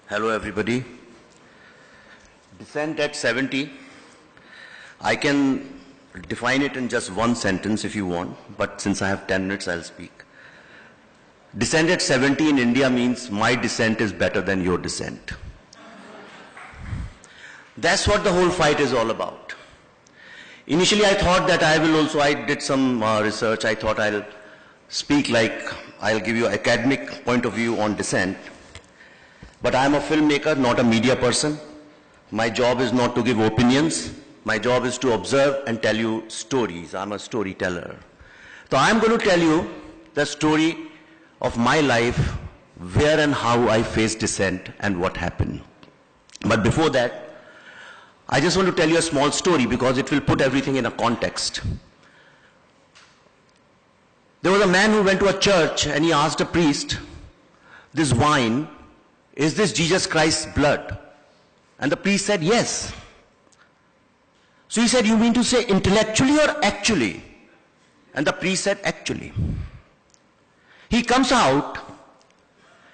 Hello everybody. Dissent at 70. I can define it in just one sentence if you want, but since I have 10 minutes I'll speak. Dissent at 70 in India means my dissent is better than your dissent. That's what the whole fight is all about. Initially I thought that I did some research, I thought I'll speak like, I'll give you an academic point of view on dissent. But I'm a filmmaker, not a media person. My job is not to give opinions. My job is to observe and tell you stories. I'm a storyteller. So I'm going to tell you the story of my life, where and how I faced dissent and what happened. But before that, I just want to tell you a small story because it will put everything in a context. There was a man who went to a church and he asked a priest, this wine, is this Jesus Christ's blood? And the priest said, yes. So he said, you mean to say intellectually or actually? And the priest said, actually. He comes out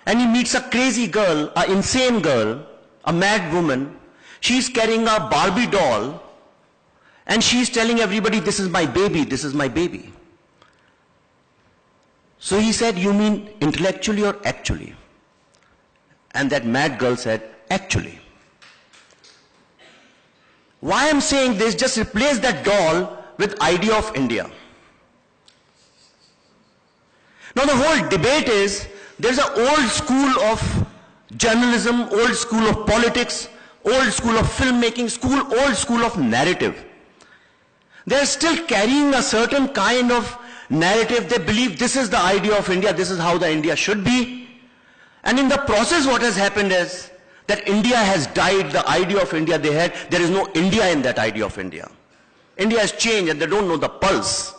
and he meets a crazy girl, an insane girl, a mad woman. She's carrying a Barbie doll and she's telling everybody, this is my baby, this is my baby. So he said, you mean intellectually or actually? And that mad girl said, actually. Why I'm saying this, just replace that doll with idea of India. Now the whole debate is, there's an old school of journalism, old school of politics, old school of filmmaking, old school of narrative. They're still carrying a certain kind of narrative. They believe this is the idea of India, this is how the India should be. And in the process what has happened is that India has died, the idea of India they had, there is no India in that idea of India. India has changed and they don't know the pulse.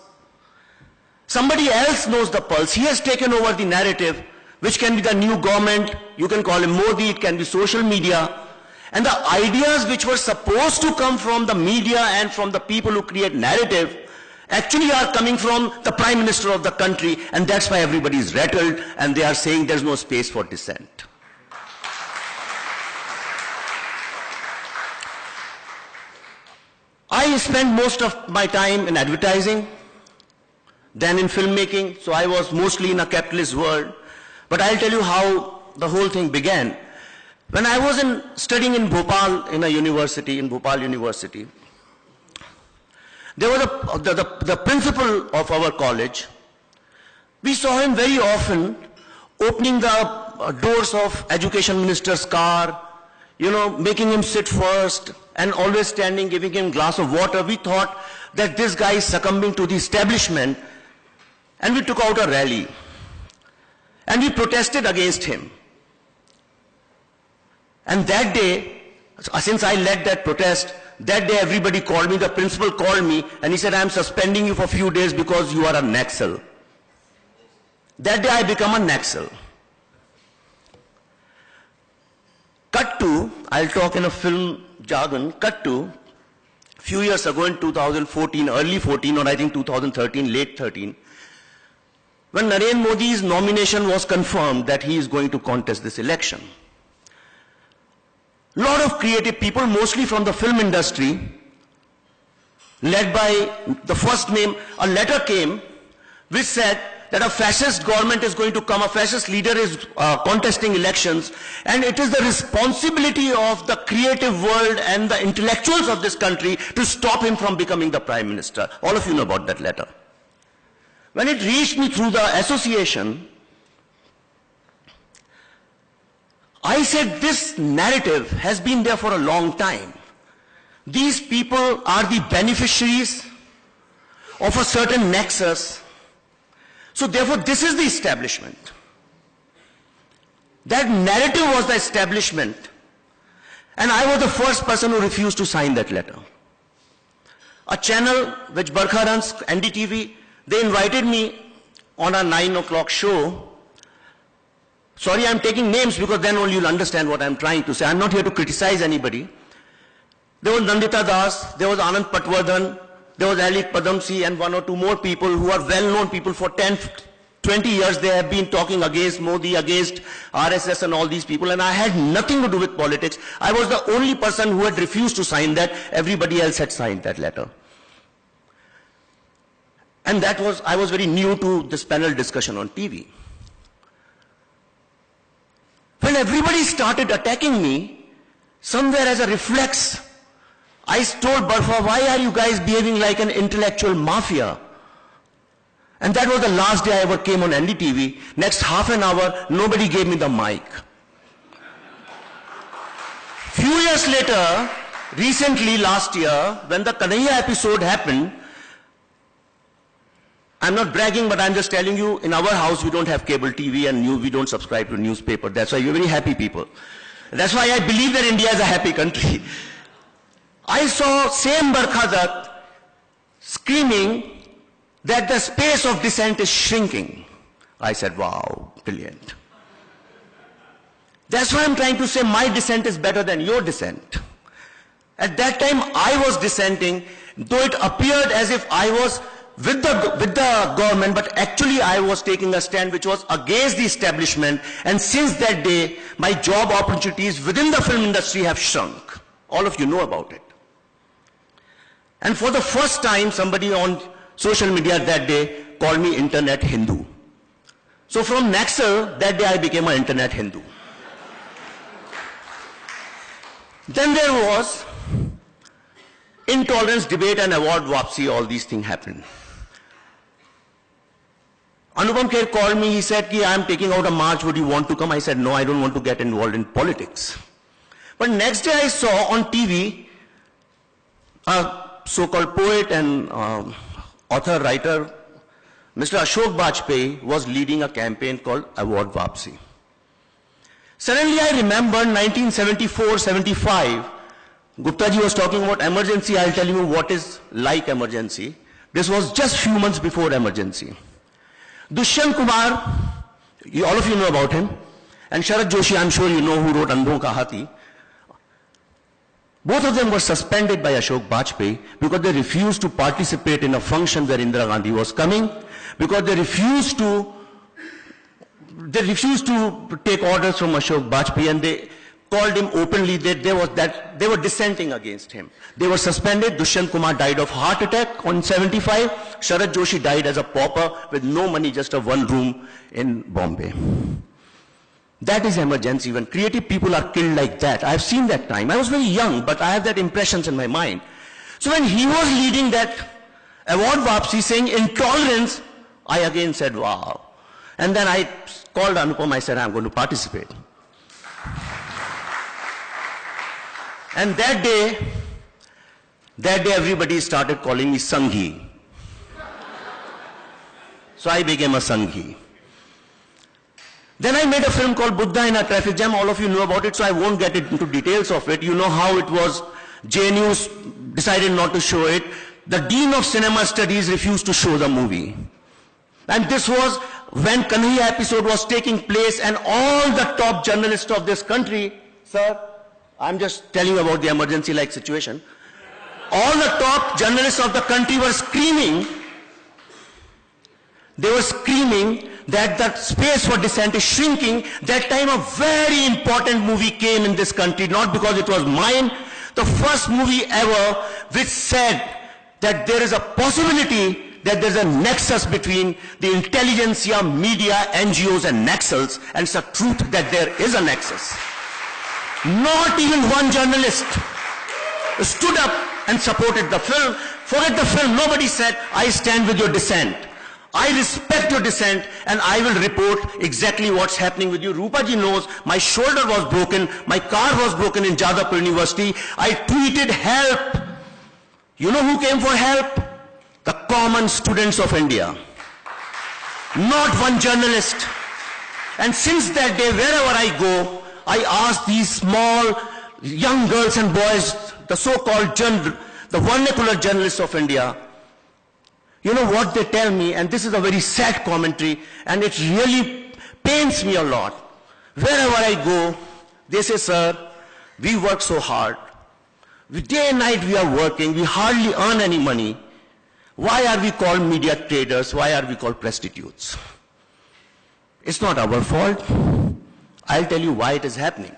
Somebody else knows the pulse. He has taken over the narrative, which can be the new government, you can call him Modi, it can be social media. And the ideas which were supposed to come from the media and from the people who create narrative actually are coming from the Prime Minister of the country, and that's why everybody is rattled and they are saying there's no space for dissent. I spent most of my time in advertising, then in filmmaking, so I was mostly in a capitalist world. But I'll tell you how the whole thing began. When I was studying in Bhopal, in Bhopal University, there was the principal of our college. We saw him very often opening the doors of education minister's car, making him sit first and always standing, giving him a glass of water. We thought that this guy is succumbing to the establishment, and we took out a rally and we protested against him. And that day, since I led that protest, that day everybody called me, the principal called me and he said, I'm suspending you for a few days because you are a Naxal. That day I become a Naxal. Cut to, I'll talk in a film jargon, cut to, few years ago in 2014, early 14 or I think 2013, late 13, when Narendra Modi's nomination was confirmed that he is going to contest this election. A lot of creative people, mostly from the film industry, led by the first name, a letter came which said that a fascist government is going to come, a fascist leader is contesting elections, and it is the responsibility of the creative world and the intellectuals of this country to stop him from becoming the Prime Minister. All of you know about that letter. When it reached me through the association, I said this narrative has been there for a long time. These people are the beneficiaries of a certain nexus. So therefore this is the establishment. That narrative was the establishment. And I was the first person who refused to sign that letter. A channel which Barkha runs, NDTV, they invited me on a 9 o'clock show. Sorry, I'm taking names because then only you'll understand what I'm trying to say. I'm not here to criticize anybody. There was Nandita Das, there was Anand Patwardhan, there was Ali Padamsee and one or two more people who are well-known people for 10, 20 years they have been talking against Modi, against RSS and all these people, and I had nothing to do with politics. I was the only person who had refused to sign that. Everybody else had signed that letter. And I was very new to this panel discussion on TV. When everybody started attacking me, somewhere as a reflex, I told Barfa, why are you guys behaving like an intellectual mafia? And that was the last day I ever came on NDTV. Next half an hour, nobody gave me the mic. Few years later, recently last year, when the Kanhaiya episode happened, I'm not bragging, but I'm just telling you, in our house we don't have cable TV and we don't subscribe to newspaper. That's why we're very happy people. That's why I believe that India is a happy country. I saw same Barkha Dutt screaming that the space of dissent is shrinking. I said, wow, brilliant. That's why I'm trying to say my dissent is better than your dissent. At that time, I was dissenting, though it appeared as if I was with the government, but actually I was taking a stand which was against the establishment, and since that day, my job opportunities within the film industry have shrunk. All of you know about it. And for the first time, somebody on social media that day called me Internet Hindu. So from Naxal, that day I became an Internet Hindu. Then there was intolerance, debate and award wapsi, all these things happened. Anupam Kher called me, he said, I am taking out a march, would you want to come? I said, no, I don't want to get involved in politics. But next day I saw on TV, a so-called poet and author, writer, Mr. Ashok Bajpai was leading a campaign called Award Wapsi. Suddenly I remember 1974-75, Gupta ji was talking about emergency. I'll tell you what is like emergency. This was just few months before emergency. Dushyant Kumar, all of you know about him, and Sharad Joshi, I'm sure you know, who wrote Andhon Ka Hathi. Both of them were suspended by Ashok Bajpai because they refused to participate in a function where Indira Gandhi was coming, because they refused to take orders from Ashok Bajpai, and they called him openly that they were dissenting against him. They were suspended. Dushyant Kumar died of heart attack on 75. Sharad Joshi died as a pauper with no money, just a one room in Bombay. That is emergency, when creative people are killed like that. I have seen that time. I was very young, but I have that impressions in my mind. So when he was leading that award wapsi saying intolerance, I again said, wow. And then I called Anupam, I said, I'm going to participate. And that day everybody started calling me Sanghi. So I became a Sanghi. Then I made a film called Buddha in a Traffic Jam. All of you know about it, so I won't get into details of it. You know how it was. JNU decided not to show it. The Dean of Cinema Studies refused to show the movie. And this was when Kanhaiya episode was taking place, and all the top journalists of this country, sir, I'm just telling you about the emergency-like situation. All the top journalists of the country were screaming. They were screaming that the space for dissent is shrinking. That time a very important movie came in this country, not because it was mine, the first movie ever which said that there is a possibility that there's a nexus between the intelligentsia, media, NGOs and Naxals, and it's a truth that there is a nexus. Not even one journalist stood up and supported the film. Forget the film, nobody said, I stand with your dissent. I respect your dissent, and I will report exactly what's happening with you. Rupa ji knows my shoulder was broken, my car was broken in Jadavpur University. I tweeted help. You know who came for help? The common students of India. Not one journalist. And since that day, wherever I go, I ask these small young girls and boys, the so-called the vernacular journalists of India, you know what they tell me, and this is a very sad commentary, and it really pains me a lot. Wherever I go, they say, sir, we work so hard. Day and night we are working, we hardly earn any money. Why are we called media traders? Why are we called prostitutes? It's not our fault. I'll tell you why it is happening.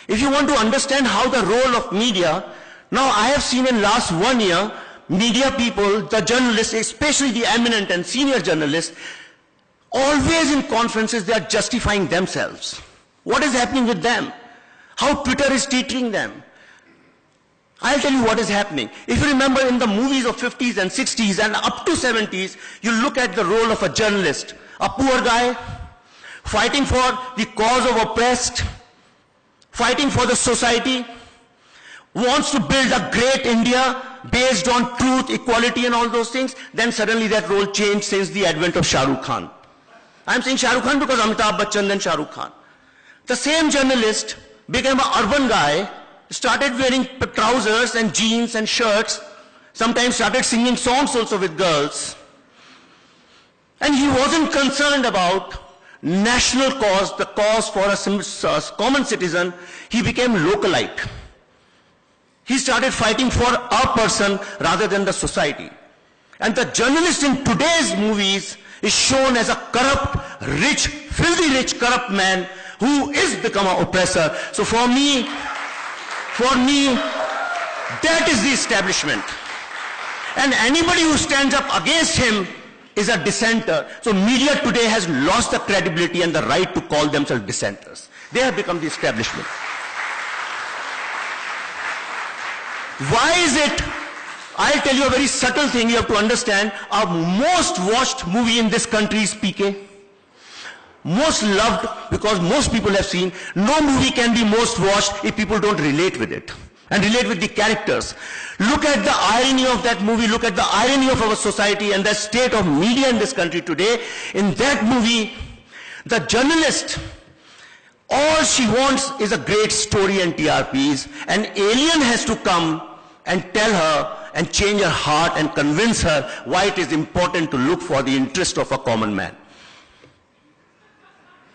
If you want to understand how the role of media, now I have seen in last 1 year, media people, the journalists, especially the eminent and senior journalists, always in conferences they are justifying themselves. What is happening with them? How Twitter is treating them? I'll tell you what is happening. If you remember in the movies of 50s and 60s and up to 70s, you look at the role of a journalist, a poor guy, fighting for the cause of oppressed, fighting for the society, wants to build a great India based on truth, equality and all those things, then suddenly that role changed since the advent of Shah Rukh Khan. I'm saying Shah Rukh Khan because Amitabh Bachchan then Shah Rukh Khan. The same journalist became an urban guy, started wearing trousers and jeans and shirts, sometimes started singing songs also with girls. And he wasn't concerned about national cause, the cause for a common citizen. He became localite. He started fighting for a person rather than the society. And the journalist in today's movies is shown as a corrupt, rich, filthy rich, corrupt man who is become an oppressor. So for me, that is the establishment. And anybody who stands up against him is a dissenter. So media today has lost the credibility and the right to call themselves dissenters. They have become the establishment. Why is it? I'll tell you a very subtle thing you have to understand. Our most watched movie in this country is PK. Most loved because most people have seen. No movie can be most watched if people don't relate with it and relate with the characters. Look at the irony of that movie. Look at the irony of our society and the state of media in this country today. In that movie, the journalist, all she wants is a great story and TRPs. An alien has to come and tell her and change her heart and convince her why it is important to look for the interest of a common man.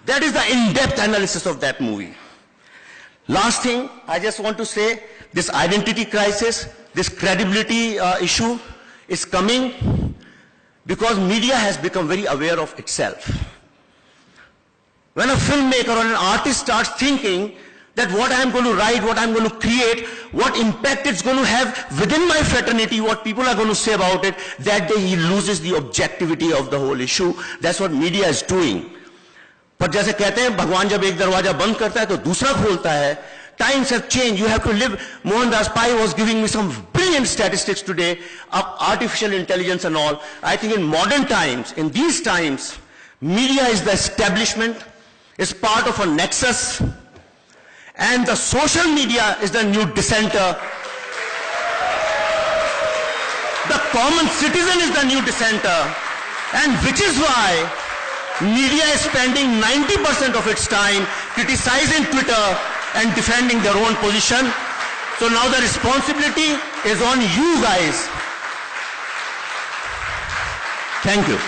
That is the in-depth analysis of that movie. Last thing, I just want to say, this identity crisis, this credibility issue is coming because media has become very aware of itself. When a filmmaker or an artist starts thinking that what I'm going to write, what I'm going to create, what impact it's going to have within my fraternity, what people are going to say about it, that day he loses the objectivity of the whole issue. That's what media is doing. पर जैसे कहते हैं भगवान जब एक दरवाजा बंद करता है तो दूसरा खोलता है. Times have changed. You have to live. Mohandas Pai was giving me some brilliant statistics today of artificial intelligence and all. I think in modern times, in these times, media is the establishment, is part of a nexus, and the social media is the new dissenter. The common citizen is the new dissenter, and which is why media is spending 90% of its time criticizing Twitter and defending their own position. So now the responsibility is on you guys. Thank you.